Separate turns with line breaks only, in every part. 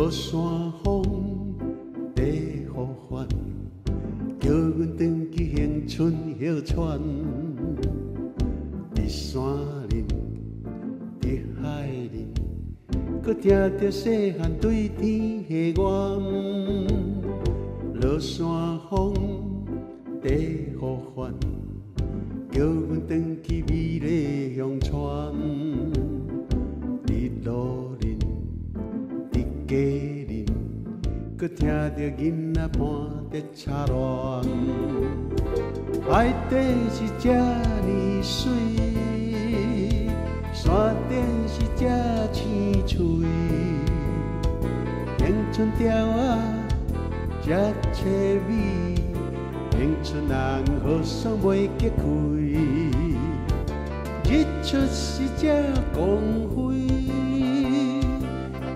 落山风地呼唤，叫阮转去乡村歇喘。伫山林，伫海林，搁听着细汉对天的愿。落山风地呼唤，叫阮转去美丽乡村。伫路林，伫家林，搁听着囡仔伴在茶乱。海底是这呢水，山顶是这青翠，乡村调啊这凄美，乡村人好爽袂结开。日出是这光辉，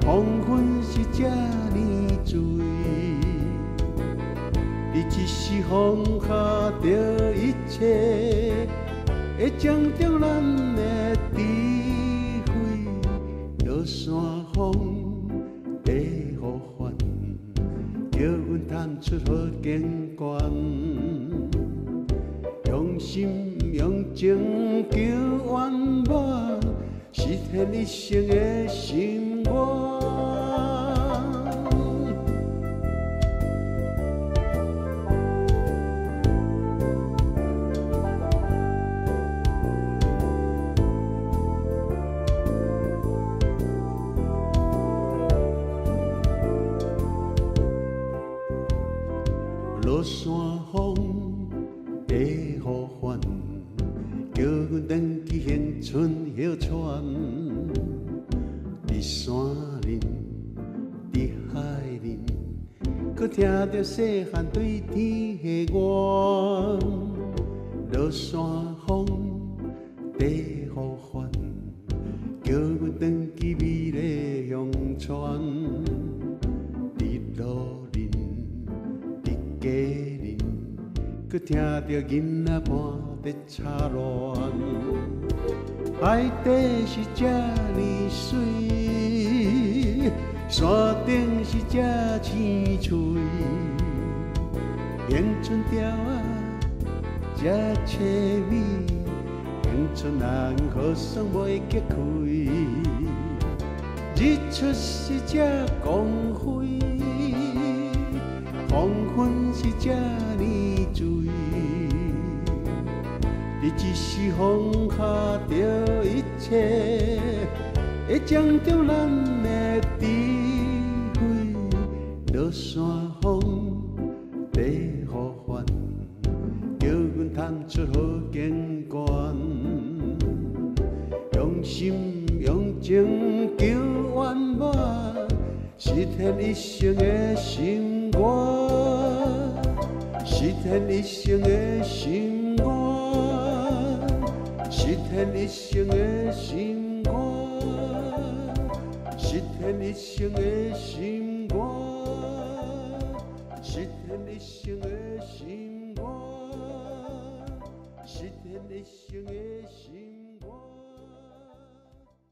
黄昏是这呢醉。你一时放下着一切，会将着咱的智慧。落山风地呼唤，叫阮探出好景观。用心用情求圆满，实现一生的心愿。落山风地呼唤，叫阮转去乡村歇喘。伫山林，伫海林，搁听着细汉对天的愿。落山风地呼唤，叫阮转去美丽乡村。伫路林，伫家林，搁听着囡仔伴在茶乱。海底是这呢水，山顶是这青翠，乡村调啊这凄美，乡村人好爽袂结开。日出是这光辉，黄昏是这呢醉。你一时放下着一切，会将着咱的智慧。落山风地呼唤，叫阮探出好景观。用心用情求圆满，实现一生的心愿，实现一生的心愿。实现一生的心愿，实现一生的心愿，实现一生的心愿，实现一生的心愿。